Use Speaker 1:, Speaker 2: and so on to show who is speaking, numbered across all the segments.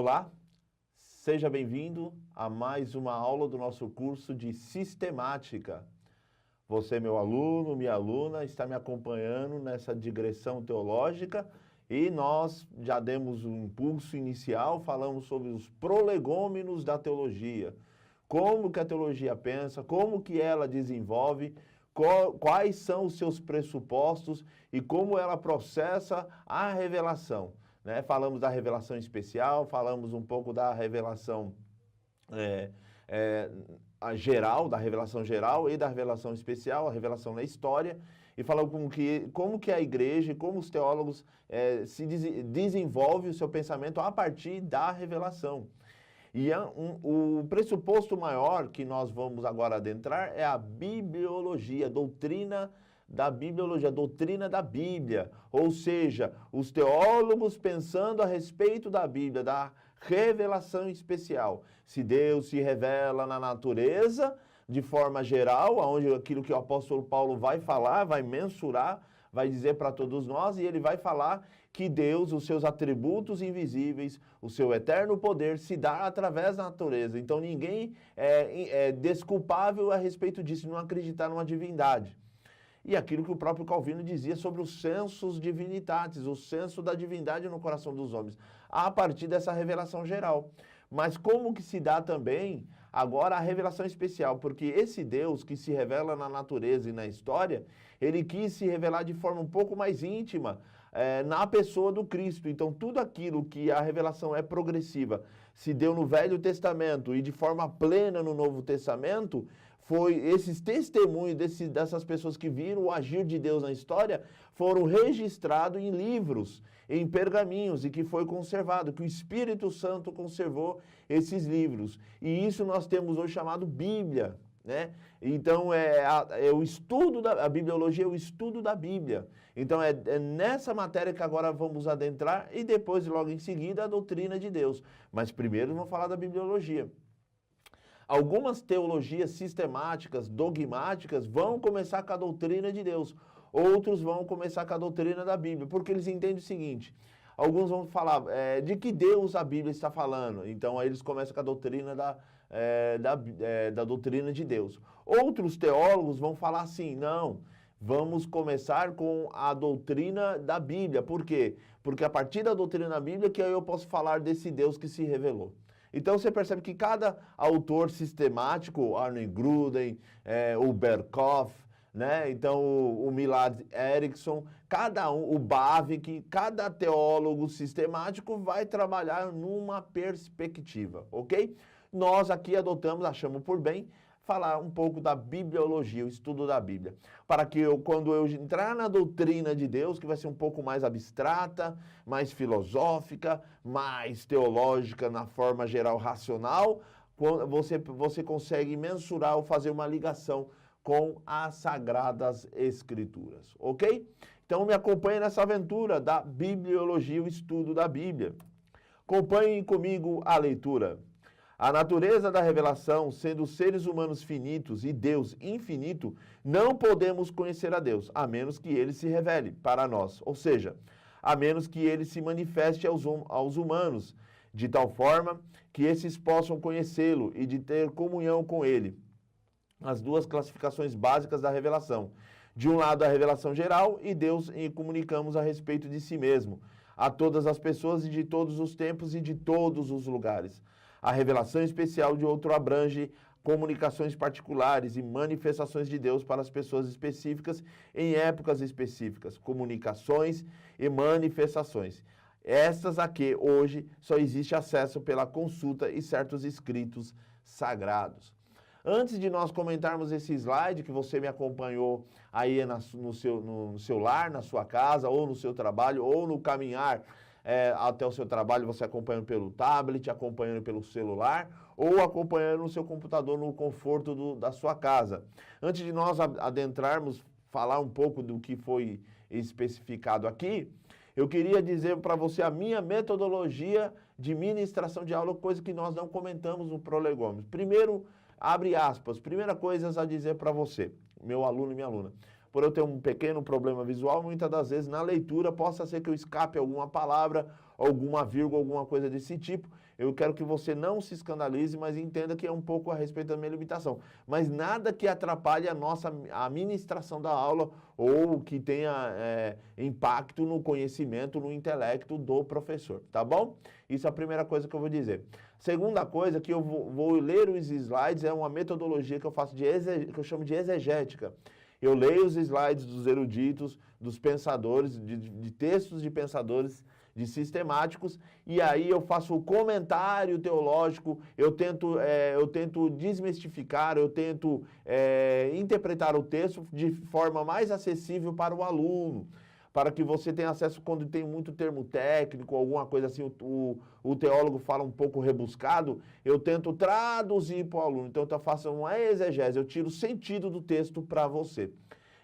Speaker 1: Olá, seja bem-vindo a mais uma aula do nosso curso de Sistemática. Você, meu aluno, minha aluna, está me acompanhando nessa digressão teológica e nós já demos um impulso inicial, falamos sobre os prolegômenos da teologia, como que a teologia pensa, como que ela desenvolve, quais são os seus pressupostos e como ela processa a revelação. Falamos da revelação especial, falamos um pouco da revelação geral, da revelação geral e da revelação especial, a revelação na história, e falamos como que a igreja e como os teólogos desenvolvem o seu pensamento a partir da revelação. E o pressuposto maior que nós vamos agora adentrar é a bibliologia, a doutrina da bibliologia, a doutrina da Bíblia, ou seja, os teólogos pensando a respeito da Bíblia, da revelação especial. Se Deus se revela na natureza, de forma geral, onde aquilo que o apóstolo Paulo vai falar, vai mensurar, vai dizer para todos nós, e ele vai falar que Deus, os seus atributos invisíveis, o seu eterno poder se dá através da natureza. Então ninguém é desculpável a respeito disso, não acreditar numa divindade. E aquilo que o próprio Calvino dizia sobre os sensus divinitatis, o senso da divindade no coração dos homens, a partir dessa revelação geral. Mas como que se dá também agora a revelação especial? Porque esse Deus que se revela na natureza e na história, ele quis se revelar de forma um pouco mais íntima na pessoa do Cristo. Então tudo aquilo que a revelação é progressiva, se deu no Velho Testamento e de forma plena no Novo Testamento, foi esses testemunhos dessas pessoas que viram o agir de Deus na história, foram registrados em livros, em pergaminhos, e que foi conservado, que o Espírito Santo conservou esses livros. E isso nós temos hoje chamado Bíblia, né? Então o estudo a bibliologia é o estudo da Bíblia. Então é nessa matéria que agora vamos adentrar e depois, logo em seguida, a doutrina de Deus. Mas primeiro vamos falar da bibliologia. Algumas teologias sistemáticas, dogmáticas, vão começar com a doutrina de Deus. Outros vão começar com a doutrina da Bíblia, porque eles entendem o seguinte: alguns vão falar de que Deus a Bíblia está falando. Então aí eles começam com a doutrina da doutrina de Deus. Outros teólogos vão falar assim: não, vamos começar com a doutrina da Bíblia. Por quê? Porque a partir da doutrina da Bíblia que eu posso falar desse Deus que se revelou. Então você percebe que cada autor sistemático, Arne Gruden, o Berkhof, né? Então o Millard Erickson, o Bavinck, cada teólogo sistemático vai trabalhar numa perspectiva, ok? Nós aqui achamos por bem, falar um pouco da bibliologia, o estudo da Bíblia, para que quando eu entrar na doutrina de Deus, que vai ser um pouco mais abstrata, mais filosófica, mais teológica na forma geral racional, você consegue mensurar ou fazer uma ligação com as Sagradas Escrituras, ok? Então me acompanhe nessa aventura da bibliologia, o estudo da Bíblia. Acompanhem comigo a leitura. A natureza da revelação, sendo seres humanos finitos e Deus infinito, não podemos conhecer a Deus, a menos que Ele se revele para nós, ou seja, a menos que Ele se manifeste aos humanos, de tal forma que esses possam conhecê-lo e de ter comunhão com Ele. As duas classificações básicas da revelação. De um lado, a revelação geral, e Deus comunicamos a respeito de si mesmo, a todas as pessoas e de todos os tempos e de todos os lugares. A revelação especial de outro abrange comunicações particulares e manifestações de Deus para as pessoas específicas em épocas específicas, comunicações e manifestações. Estas aqui hoje só existe acesso pela consulta e certos escritos sagrados. Antes de nós comentarmos esse slide que você me acompanhou aí no seu lar, na sua casa, ou no seu trabalho, ou no caminhar até o seu trabalho, você acompanhando pelo tablet, acompanhando pelo celular, ou acompanhando no seu computador no conforto da sua casa. Antes de nós adentrarmos, falar um pouco do que foi especificado aqui, eu queria dizer para você a minha metodologia de ministração de aula, coisa que nós não comentamos no Prolegômenos. Primeiro, abre aspas, primeira coisa a dizer para você, meu aluno e minha aluna. Por eu ter um pequeno problema visual, muitas das vezes na leitura possa ser que eu escape alguma palavra, alguma vírgula, alguma coisa desse tipo. eu quero que você não se escandalize, mas entenda que é um pouco a respeito da minha limitação. Mas nada que atrapalhe a ministração da aula ou que tenha impacto no conhecimento, no intelecto do professor, tá bom? Isso é a primeira coisa que eu vou dizer. Segunda coisa que eu vou ler os slides é uma metodologia que eu faço que eu chamo de exegética. Eu leio os slides dos eruditos, dos pensadores, de textos de pensadores, de sistemáticos, e aí eu faço o comentário teológico, eu tento desmistificar, eu tento interpretar o texto de forma mais acessível para o aluno, para que você tenha acesso quando tem muito termo técnico, alguma coisa assim, o teólogo fala um pouco rebuscado, eu tento traduzir para o aluno. Então, eu faço uma exegese, eu tiro o sentido do texto para você.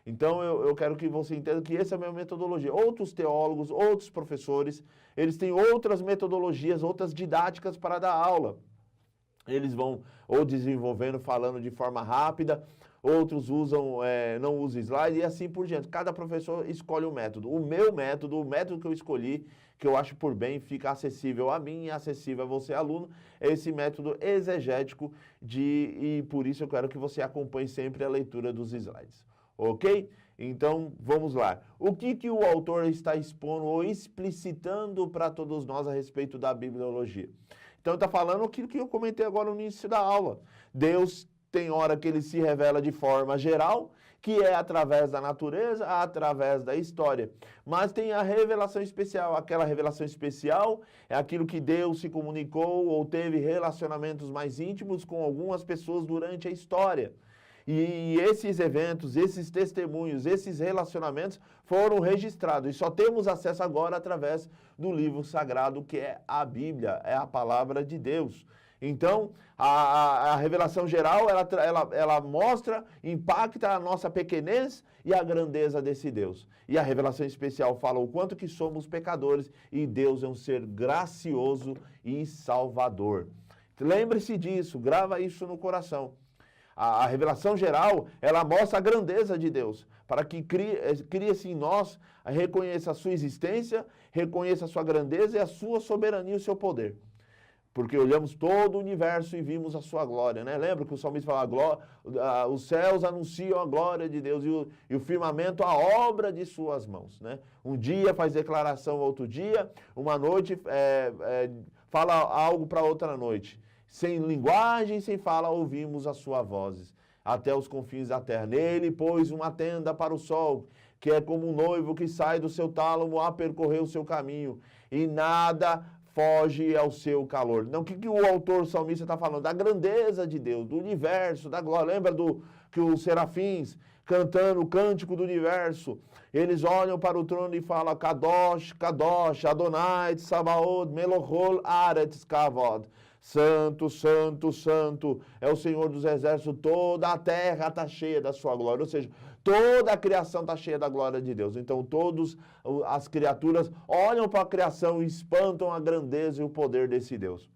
Speaker 1: Então, eu quero que você entenda que essa é a minha metodologia. Outros teólogos, outros professores, eles têm outras metodologias, outras didáticas para dar aula. Eles vão ou desenvolvendo, falando de forma rápida, outros não usam slide e assim por diante. Cada professor escolhe um método. O método que eu escolhi, que eu acho por bem, fica acessível a mim e acessível a você, aluno, é esse método exegético e por isso eu quero que você acompanhe sempre a leitura dos slides. Ok? Então, vamos lá. O que o autor está expondo ou explicitando para todos nós a respeito da bibliologia? Então, está falando aquilo que eu comentei agora no início da aula. Deus tem hora que ele se revela de forma geral, que é através da natureza, através da história. Mas tem a revelação especial. Aquela revelação especial é aquilo que Deus se comunicou ou teve relacionamentos mais íntimos com algumas pessoas durante a história. E esses eventos, esses testemunhos, esses relacionamentos foram registrados. E só temos acesso agora através do livro sagrado, que é a Bíblia, é a palavra de Deus. Então, a revelação geral, ela mostra, impacta a nossa pequenez e a grandeza desse Deus. E a revelação especial fala o quanto que somos pecadores e Deus é um ser gracioso e salvador. Lembre-se disso, grava isso no coração. A revelação geral, ela mostra a grandeza de Deus, para que crie-se em nós, reconheça a sua existência, reconheça a sua grandeza e a sua soberania e o seu poder. Porque olhamos todo o universo e vimos a sua glória, né? Lembra que o salmista fala, os céus anunciam a glória de Deus e o firmamento a obra de suas mãos, né? Um dia faz declaração outro dia, uma noite fala algo para outra noite. Sem linguagem, sem fala, ouvimos as suas vozes, até os confins da terra. Nele pôs uma tenda para o sol, que é como um noivo que sai do seu tálamo a percorrer o seu caminho, e nada foge ao seu calor. Então, o que o autor salmista está falando? Da grandeza de Deus, do universo, da glória. Lembra que os serafins, cantando o cântico do universo, eles olham para o trono e falam, Kadosh, Kadosh, Adonai, Tsabaoth, Melohol, Aretz, Kavod. Santo, santo, santo é o Senhor dos exércitos, toda a terra está cheia da sua glória, ou seja, toda a criação está cheia da glória de Deus. Então, todas as criaturas olham para a criação e espantam a grandeza e o poder desse Deus.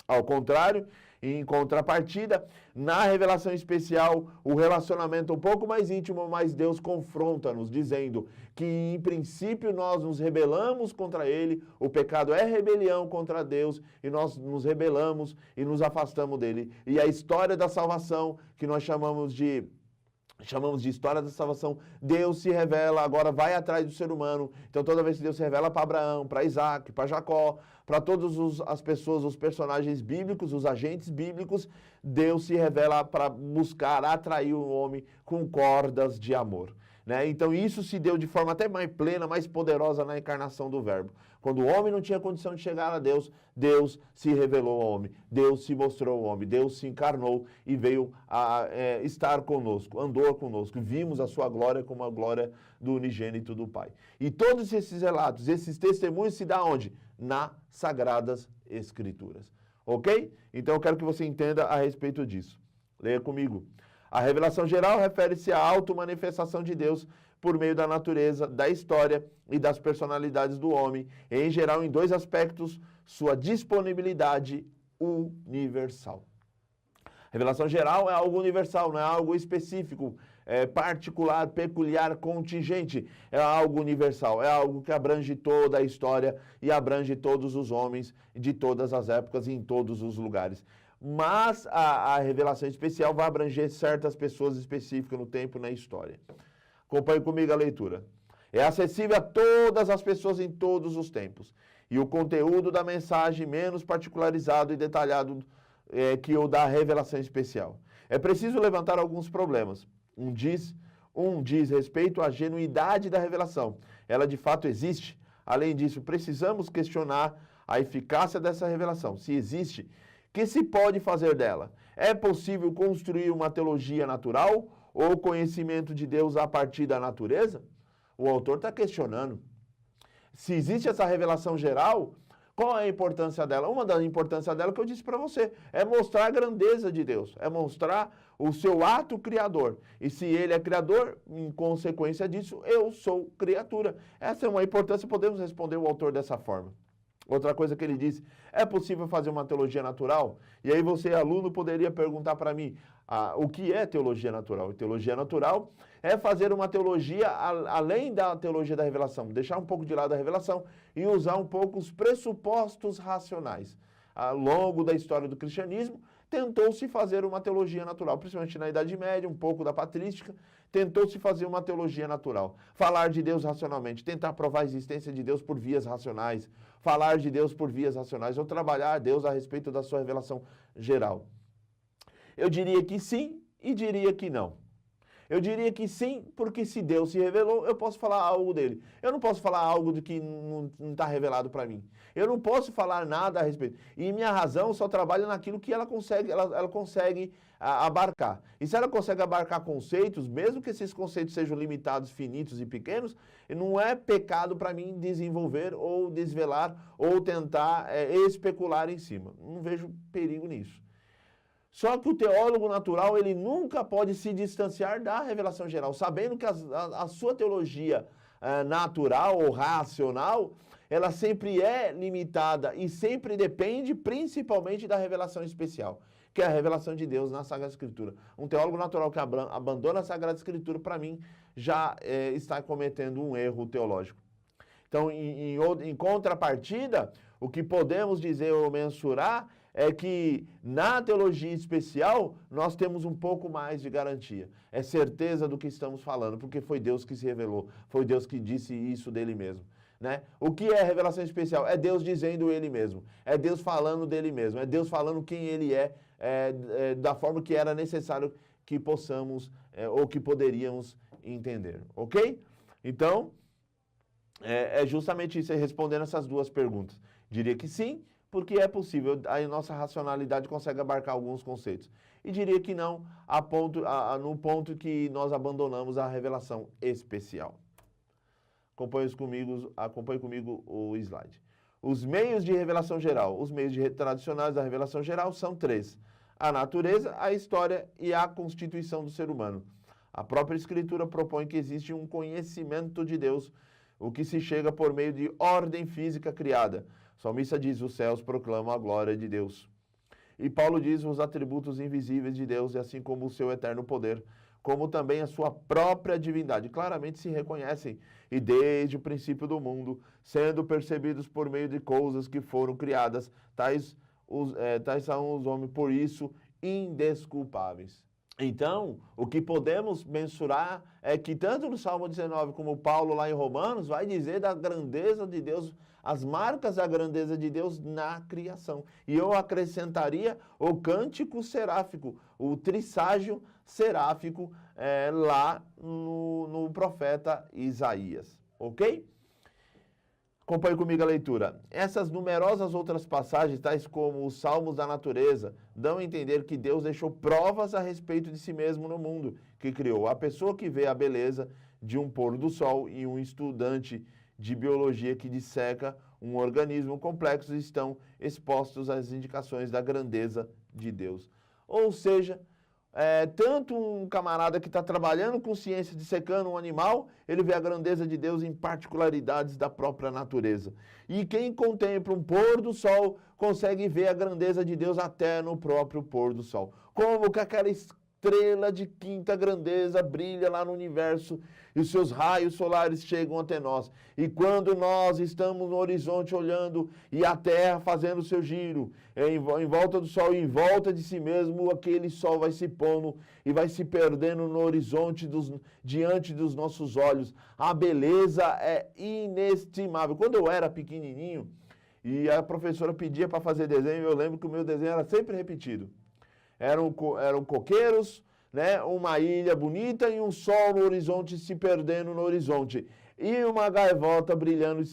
Speaker 1: Ao contrário, em contrapartida, na revelação especial, o relacionamento um pouco mais íntimo, mas Deus confronta-nos, dizendo que, em princípio, nós nos rebelamos contra Ele, o pecado é rebelião contra Deus, e nós nos rebelamos e nos afastamos dEle. E a história da salvação, que nós chamamos de história da salvação, Deus se revela, agora vai atrás do ser humano. Então, toda vez que Deus se revela para Abraão, para Isaac, para Jacó, para todas as pessoas, os personagens bíblicos, os agentes bíblicos, Deus se revela para buscar, atrair o homem com cordas de amor. Né? Então, isso se deu de forma até mais plena, mais poderosa na encarnação do Verbo. Quando o homem não tinha condição de chegar a Deus, Deus se revelou ao homem, Deus se mostrou ao homem, Deus se encarnou e veio a estar conosco, andou conosco. Vimos a sua glória como a glória do unigênito do Pai. E todos esses relatos, esses testemunhos se dão onde? Nas Sagradas Escrituras. Ok? Então eu quero que você entenda a respeito disso. Leia comigo. A revelação geral refere-se à auto-manifestação de Deus por meio da natureza, da história e das personalidades do homem, em geral em dois aspectos, sua disponibilidade universal. Revelação geral é algo universal, não é algo específico, particular, peculiar, contingente. É algo universal, é algo que abrange toda a história e abrange todos os homens de todas as épocas e em todos os lugares. Mas a revelação especial vai abranger certas pessoas específicas no tempo e na história. Acompanhe comigo a leitura. É acessível a todas as pessoas em todos os tempos. E o conteúdo da mensagem menos particularizado e detalhado que o da revelação especial. É preciso levantar alguns problemas. Um diz respeito à genuidade da revelação. Ela de fato existe. Além disso, precisamos questionar a eficácia dessa revelação. Se existe, que se pode fazer dela? É possível construir uma teologia natural ou conhecimento de Deus a partir da natureza? O autor está questionando. Se existe essa revelação geral, qual é a importância dela? Uma das importâncias dela que eu disse para você é mostrar a grandeza de Deus, é mostrar o seu ato criador. E se ele é criador, em consequência disso, eu sou criatura. Essa é uma importância, podemos responder o autor dessa forma. Outra coisa que ele disse, é possível fazer uma teologia natural? E aí você, aluno, poderia perguntar para mim, o que é teologia natural? Teologia natural é fazer uma teologia além da teologia da revelação, deixar um pouco de lado a revelação e usar um pouco os pressupostos racionais. Ao longo da história do cristianismo, tentou-se fazer uma teologia natural, principalmente na Idade Média, um pouco da patrística, tentou-se fazer uma teologia natural. Falar de Deus racionalmente, tentar provar a existência de Deus por vias racionais, falar de Deus por vias racionais, ou trabalhar a Deus a respeito da sua revelação geral. Eu diria que sim e diria que não. Eu diria que sim, porque se Deus se revelou, eu posso falar algo dele. Eu não posso falar algo de que não está revelado para mim. Eu não posso falar nada a respeito. E minha razão só trabalha naquilo que ela consegue abarcar. E se ela consegue abarcar conceitos, mesmo que esses conceitos sejam limitados, finitos e pequenos, não é pecado para mim desenvolver ou desvelar ou tentar especular em cima. Não vejo perigo nisso. Só que o teólogo natural, ele nunca pode se distanciar da revelação geral, sabendo que a sua teologia natural ou racional, ela sempre é limitada e sempre depende principalmente da revelação especial, que é a revelação de Deus na Sagrada Escritura. Um teólogo natural que abandona a Sagrada Escritura, para mim, já está cometendo um erro teológico. Então, em contrapartida, o que podemos dizer ou mensurar é que na teologia especial nós temos um pouco mais de garantia. É certeza do que estamos falando, porque foi Deus que se revelou, foi Deus que disse isso dele mesmo. Né? O que é revelação especial? É Deus dizendo ele mesmo, é Deus falando dele mesmo, é Deus falando quem ele da forma que era necessário que possamos ou que poderíamos entender. Ok? Então, é justamente isso, respondendo essas duas perguntas. Diria que sim, porque é possível, a nossa racionalidade consegue abarcar alguns conceitos. E diria que não, no ponto que nós abandonamos a revelação especial. Acompanhe comigo o slide. Os meios de revelação geral, os meios tradicionais da revelação geral são três: a natureza, a história e a constituição do ser humano. A própria Escritura propõe que existe um conhecimento de Deus, o que se chega por meio de ordem física criada. O salmista diz, os céus proclamam a glória de Deus. E Paulo diz os atributos invisíveis de Deus, e assim como o seu eterno poder, como também a sua própria divindade, claramente se reconhecem, e desde o princípio do mundo, sendo percebidos por meio de coisas que foram criadas, tais são os homens, por isso, indesculpáveis. Então, o que podemos mensurar é que tanto no Salmo 19 como Paulo lá em Romanos vai dizer da grandeza de Deus, as marcas da grandeza de Deus na criação. E eu acrescentaria o cântico seráfico, o trisságio seráfico lá no profeta Isaías. Ok? Acompanhe comigo a leitura. Essas numerosas outras passagens, tais como os salmos da natureza, dão a entender que Deus deixou provas a respeito de si mesmo no mundo que criou. A pessoa que vê a beleza de um pôr do sol e um estudante de biologia que disseca um organismo complexo estão expostos às indicações da grandeza de Deus. Ou seja, tanto um camarada que está trabalhando com ciência, dissecando um animal, ele vê a grandeza de Deus em particularidades da própria natureza. E quem contempla um pôr do sol consegue ver a grandeza de Deus até no próprio pôr do sol. Como que aquela estrela de quinta grandeza brilha lá no universo e os seus raios solares chegam até nós. E quando nós estamos no horizonte olhando e a Terra fazendo o seu giro, em volta do Sol, em volta de si mesmo, aquele Sol vai se pondo e vai se perdendo no horizonte diante dos nossos olhos. A beleza é inestimável. Quando eu era pequenininho e a professora pedia para fazer desenho, eu lembro que o meu desenho era sempre repetido. Eram coqueiros, né, uma ilha bonita e um sol no horizonte se perdendo no horizonte. E uma gaivota brilhando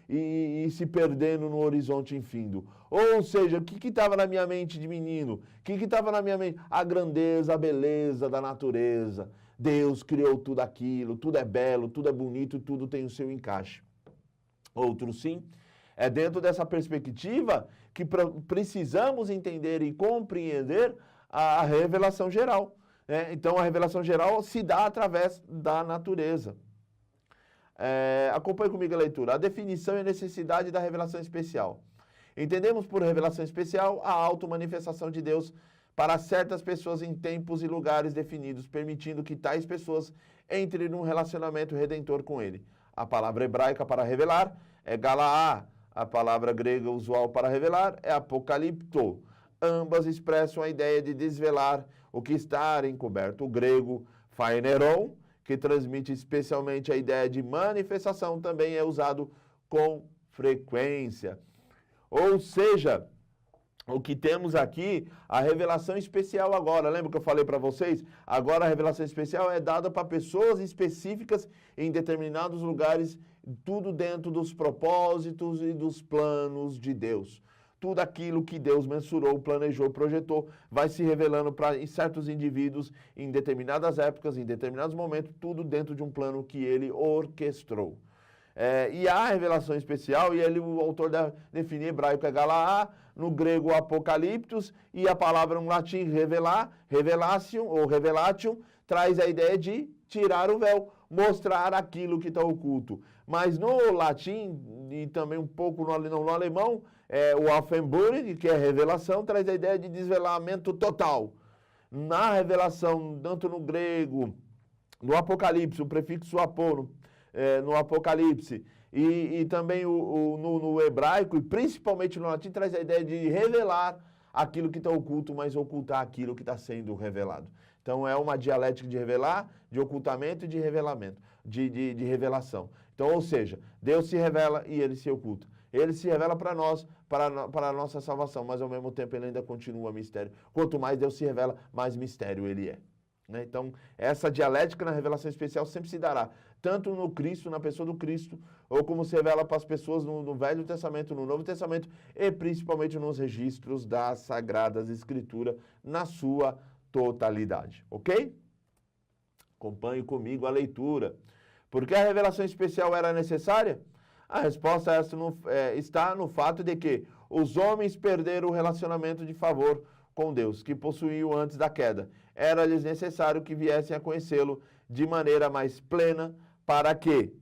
Speaker 1: e se perdendo no horizonte infindo. Ou seja, o que estava na minha mente de menino? O que estava na minha mente? A grandeza, a beleza da natureza. Deus criou tudo aquilo, tudo é belo, tudo é bonito, tudo tem o seu encaixe. Outro sim. É dentro dessa perspectiva que precisamos entender e compreender a revelação geral. Né? Então, a revelação geral se dá através da natureza. Acompanhe comigo a leitura. A definição e a necessidade da revelação especial. Entendemos por revelação especial a auto-manifestação de Deus para certas pessoas em tempos e lugares definidos, permitindo que tais pessoas entrem num relacionamento redentor com Ele. A palavra hebraica para revelar é galaá. A palavra grega usual para revelar é apocalipto. Ambas expressam a ideia de desvelar o que está encoberto. O grego phaineron, que transmite especialmente a ideia de manifestação, também é usado com frequência. Ou seja, o que temos aqui, a revelação especial agora. Lembra que eu falei para vocês? Agora a revelação especial é dada para pessoas específicas em determinados lugares, tudo dentro dos propósitos e dos planos de Deus. Tudo aquilo que Deus mensurou, planejou, projetou, vai se revelando para certos indivíduos em determinadas épocas, em determinados momentos, tudo dentro de um plano que Ele orquestrou. E a revelação especial, e o autor define em hebraico é galaá, no grego apocaliptos, e a palavra no latim revelar, revelation ou revelation, traz a ideia de tirar o véu, mostrar aquilo que está oculto. Mas no latim, e também um pouco no alemão, o Offenbarung, que é revelação, traz a ideia de desvelamento total. Na revelação, tanto no grego, no Apocalipse, o prefixo apô, no Apocalipse, e também no hebraico, e principalmente no latim, traz a ideia de revelar aquilo que está oculto, mas ocultar aquilo que está sendo revelado. Então, é uma dialética de revelar, de ocultamento e de revelamento, de revelação. Então, ou seja, Deus se revela e Ele se oculta. Ele se revela para nós, para a nossa salvação, mas ao mesmo tempo Ele ainda continua mistério. Quanto mais Deus se revela, mais mistério Ele é. Né? Então, essa dialética na revelação especial sempre se dará, tanto no Cristo, na pessoa do Cristo, ou como se revela para as pessoas no Velho Testamento, no Novo Testamento, e principalmente nos registros das Sagradas Escrituras, na sua totalidade. Ok? Acompanhe comigo a leitura. Por que a revelação especial era necessária? A resposta a essa está no fato de que os homens perderam o relacionamento de favor com Deus, que possuíam antes da queda. Era-lhes necessário que viessem a conhecê-lo de maneira mais plena, para que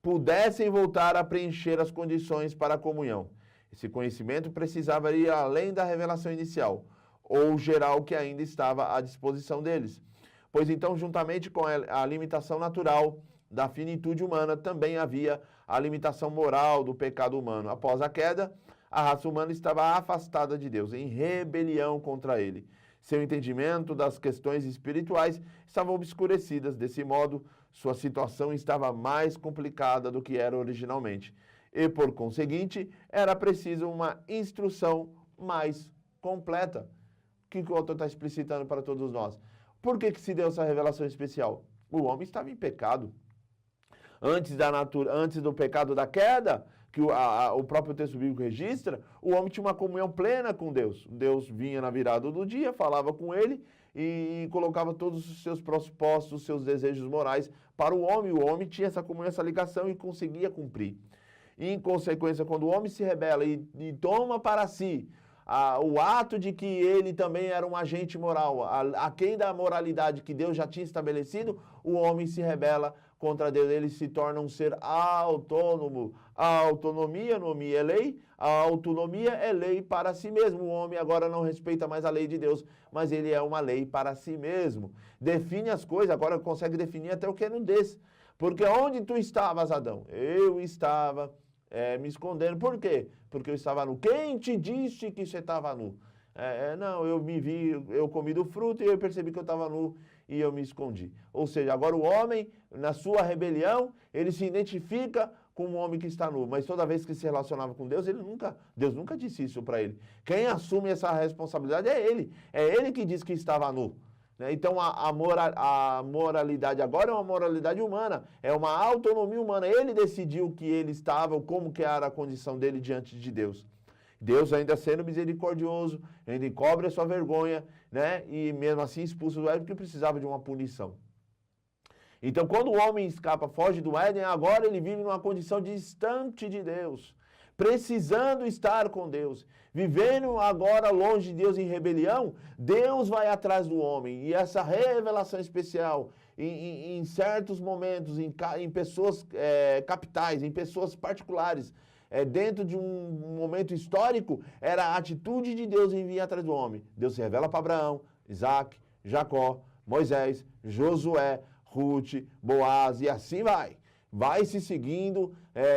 Speaker 1: pudessem voltar a preencher as condições para a comunhão. Esse conhecimento precisava ir além da revelação inicial, ou geral que ainda estava à disposição deles. Pois então, juntamente com a limitação natural da finitude humana, também havia a limitação moral do pecado humano. Após a queda, a raça humana estava afastada de Deus, em rebelião contra Ele. Seu entendimento das questões espirituais estava obscurecidas. Desse modo, sua situação estava mais complicada do que era originalmente. E, por conseguinte, era preciso uma instrução mais completa. O que o autor está explicitando para todos nós? Por que se deu essa revelação especial? O homem estava em pecado. Antes do pecado da queda, que o próprio texto bíblico registra, o homem tinha uma comunhão plena com Deus. Deus vinha na virada do dia, falava com ele e colocava todos os seus pressupostos, os seus desejos morais para o homem. O homem tinha essa comunhão, essa ligação e conseguia cumprir. E, em consequência, quando o homem se rebela e toma para si o ato de que ele também era um agente moral, aquém da moralidade que Deus já tinha estabelecido, o homem se rebela contra Deus, ele se torna um ser autônomo. A autonomia, nomia é lei, a autonomia é lei para si mesmo. O homem agora não respeita mais a lei de Deus, mas ele é uma lei para si mesmo. Define as coisas, agora consegue definir até o que é nudez. Porque onde tu estavas, Adão? Eu estava me escondendo. Por quê? Porque eu estava nu. Quem te disse que você estava nu? Não, eu me vi, eu comi do fruto e eu percebi que eu estava nu e eu me escondi. Ou seja, agora o homem, na sua rebelião, ele se identifica com um homem que está nu, mas toda vez que se relacionava com Deus, Deus nunca disse isso para ele. Quem assume essa responsabilidade é ele que diz que estava nu. Então a moralidade agora é uma moralidade humana, é uma autonomia humana. Ele decidiu o que ele estava, como que era a condição dele diante de Deus. Deus ainda sendo misericordioso, ainda encobre a sua vergonha, né? E mesmo assim expulsa do Éden porque precisava de uma punição. Então, quando o homem escapa, foge do Éden, agora ele vive numa condição distante de Deus, precisando estar com Deus, vivendo agora longe de Deus em rebelião. Deus vai atrás do homem, e essa revelação especial, em certos momentos, em pessoas capitais, em pessoas particulares, dentro de um momento histórico, era a atitude de Deus em vir atrás do homem. Deus se revela para Abraão, Isaac, Jacó, Moisés, Josué, Ruth, Boaz, e assim vai. Vai se seguindo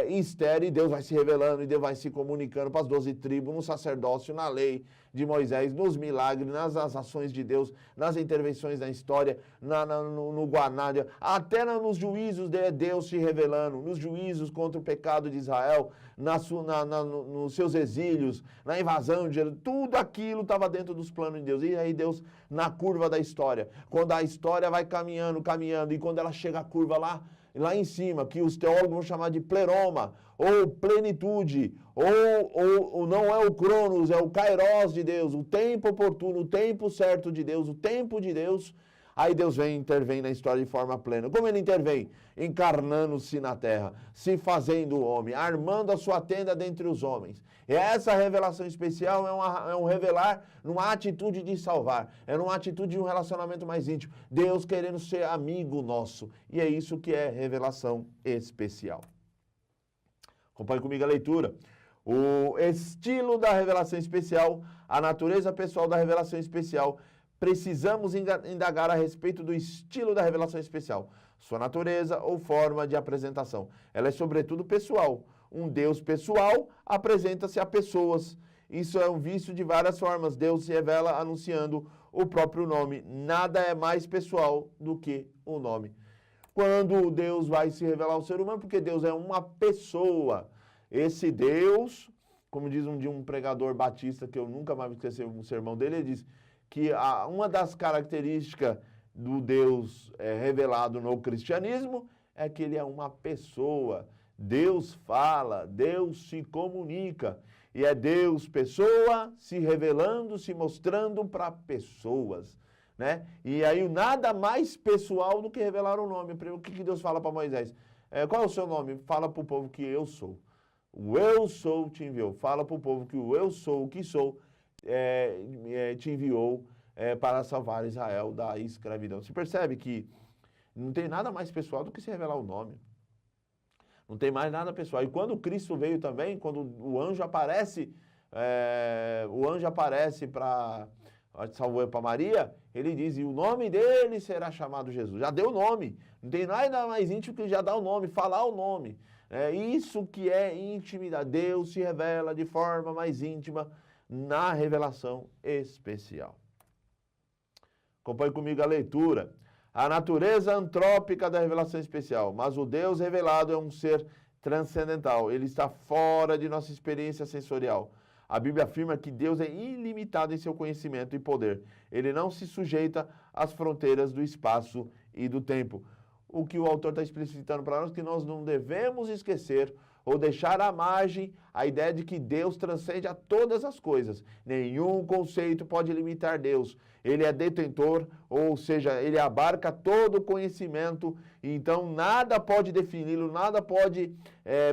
Speaker 1: em estéreo, e Deus vai se revelando, e Deus vai se comunicando para as 12 tribos, no sacerdócio, na lei de Moisés, nos milagres, nas ações de Deus, nas intervenções da história, no Guanádia, até nos juízos de Deus se revelando, nos juízos contra o pecado de Israel, nos seus exílios, na invasão de Jerusalém, tudo aquilo estava dentro dos planos de Deus. E aí Deus, na curva da história, quando a história vai caminhando, e quando ela chega à curva lá em cima, que os teólogos vão chamar de pleroma, ou plenitude, ou não é o cronos, é o kairos de Deus, o tempo oportuno, o tempo certo de Deus, o tempo de Deus. Aí Deus intervém na história de forma plena. Como ele intervém? Encarnando-se na terra, se fazendo homem, armando a sua tenda dentre os homens. E essa revelação especial é um revelar numa atitude de salvar, é numa atitude de um relacionamento mais íntimo. Deus querendo ser amigo nosso. E é isso que é revelação especial. Acompanhe comigo a leitura. O estilo da revelação especial, a natureza pessoal da revelação especial. Precisamos indagar a respeito do estilo da revelação especial, sua natureza ou forma de apresentação. Ela é sobretudo pessoal. Um Deus pessoal apresenta-se a pessoas. Isso é um vício de várias formas. Deus se revela anunciando o próprio nome. Nada é mais pessoal do que o nome. Quando Deus vai se revelar ao ser humano, porque Deus é uma pessoa. Esse Deus, como diz um pregador batista, que eu nunca mais vou esquecer um sermão dele, ele diz que uma das características do Deus revelado no cristianismo é que ele é uma pessoa. Deus fala, Deus se comunica. E é Deus, pessoa, se revelando, se mostrando para pessoas. Né? E aí nada mais pessoal do que revelar o nome. O que Deus fala para Moisés? Qual é o seu nome? Fala para o povo que eu sou. O eu sou te enviou. Fala para o povo que o eu sou, o que sou, te enviou para salvar Israel da escravidão. Você percebe que não tem nada mais pessoal do que se revelar o nome. Não tem mais nada pessoal. E quando Cristo veio também, quando o anjo aparece para Maria, ele diz, e o nome dele será chamado Jesus. Já deu o nome. Não tem nada mais íntimo que já dá o nome, falar o nome. É isso que é intimidade. Deus se revela de forma mais íntima na revelação especial. Acompanhe comigo a leitura. A natureza antrópica da revelação especial, mas o Deus revelado é um ser transcendental. Ele está fora de nossa experiência sensorial. A Bíblia afirma que Deus é ilimitado em seu conhecimento e poder. Ele não se sujeita às fronteiras do espaço e do tempo. O que o autor está explicitando para nós é que nós não devemos esquecer ou deixar à margem a ideia de que Deus transcende a todas as coisas. Nenhum conceito pode limitar Deus. Ele é detentor, ou seja, ele abarca todo o conhecimento, então nada pode defini-lo, nada pode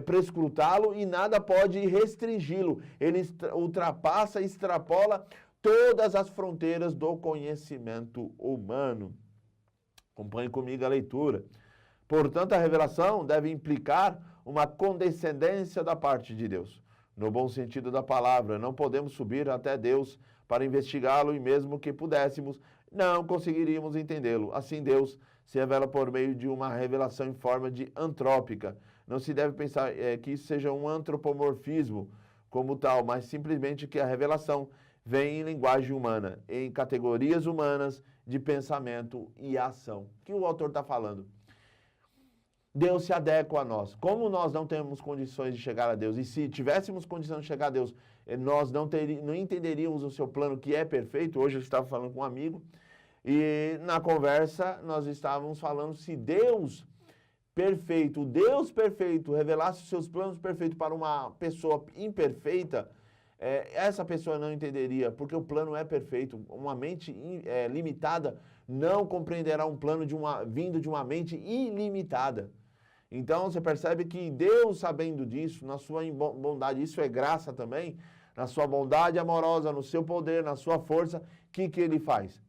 Speaker 1: prescrutá-lo e nada pode restringi-lo. Ele ultrapassa, extrapola todas as fronteiras do conhecimento humano. Acompanhe comigo a leitura. Portanto, a revelação deve implicar uma condescendência da parte de Deus. No bom sentido da palavra, não podemos subir até Deus para investigá-lo e mesmo que pudéssemos, não conseguiríamos entendê-lo. Assim, Deus se revela por meio de uma revelação em forma de antrópica. Não se deve pensar que isso seja um antropomorfismo como tal, mas simplesmente que a revelação vem em linguagem humana, em categorias humanas de pensamento e ação. O que o autor está falando? Deus se adequa a nós. Como nós não temos condições de chegar a Deus, e se tivéssemos condição de chegar a Deus, nós não entenderíamos o seu plano que é perfeito. Hoje eu estava falando com um amigo, e na conversa nós estávamos falando se Deus perfeito, o Deus perfeito, revelasse os seus planos perfeitos para uma pessoa imperfeita, essa pessoa não entenderia, porque o plano é perfeito. Uma mente limitada não compreenderá um plano vindo de uma mente ilimitada. Então, você percebe que Deus, sabendo disso, na sua bondade, isso é graça também, na sua bondade amorosa, no seu poder, na sua força, o que Ele faz?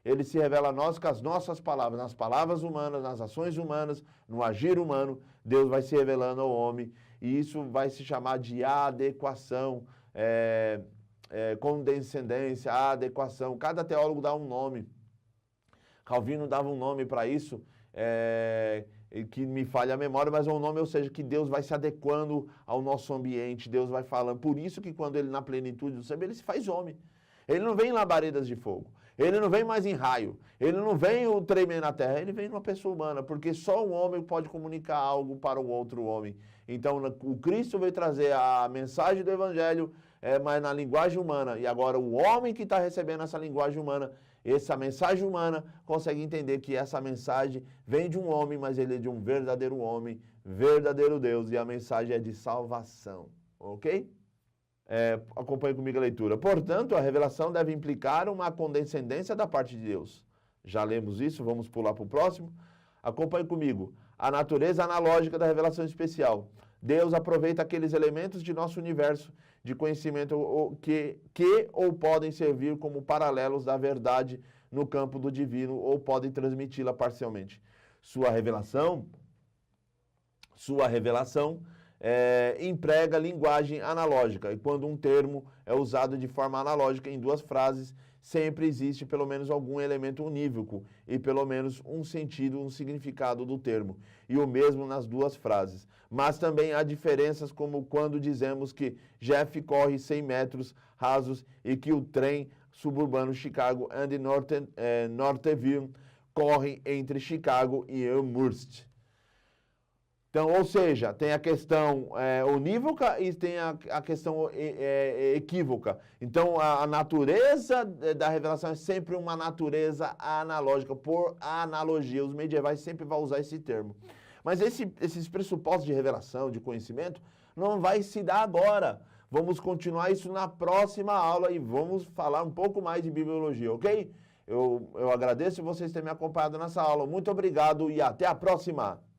Speaker 1: Ele se revela a nós com as nossas palavras, nas palavras humanas, nas ações humanas, no agir humano. Deus vai se revelando ao homem, e isso vai se chamar de adequação, condescendência, adequação. Cada teólogo dá um nome. Calvino dava um nome para isso, que me falha a memória, mas é um nome, ou seja, que Deus vai se adequando ao nosso ambiente, Deus vai falando. Por isso que quando Ele, na plenitude do sempre, Ele se faz homem. Ele não vem em labaredas de fogo, Ele não vem mais em raio, Ele não vem tremer na terra, Ele vem numa pessoa humana, porque só um homem pode comunicar algo para o outro homem. Então, o Cristo veio trazer a mensagem do Evangelho, mas na linguagem humana, e agora o homem que está recebendo essa linguagem humana, essa mensagem humana, consegue entender que essa mensagem vem de um homem, mas ele é de um verdadeiro homem, verdadeiro Deus, e a mensagem é de salvação, ok? Acompanhe comigo a leitura. Portanto, a revelação deve implicar uma condescendência da parte de Deus. Já lemos isso, vamos pular para o próximo. Acompanhe comigo. A natureza analógica da revelação especial. Deus aproveita aqueles elementos de nosso universo de conhecimento que ou podem servir como paralelos da verdade no campo do divino ou podem transmiti-la parcialmente. Sua revelação emprega linguagem analógica, e quando um termo é usado de forma analógica em duas frases, sempre existe pelo menos algum elemento unívoco e pelo menos um sentido, um significado do termo, e o mesmo nas duas frases. Mas também há diferenças, como quando dizemos que Jeff corre 100 metros rasos e que o trem suburbano Chicago and Northville corre entre Chicago e Elmhurst. Então, ou seja, tem a questão unívoca e tem a questão equívoca. Então, a natureza da revelação é sempre uma natureza analógica, por analogia. Os medievais sempre vão usar esse termo. Mas esses pressupostos de revelação, de conhecimento, não vai se dar agora. Vamos continuar isso na próxima aula e vamos falar um pouco mais de bibliologia, ok? Eu agradeço vocês terem me acompanhado nessa aula. Muito obrigado e até a próxima!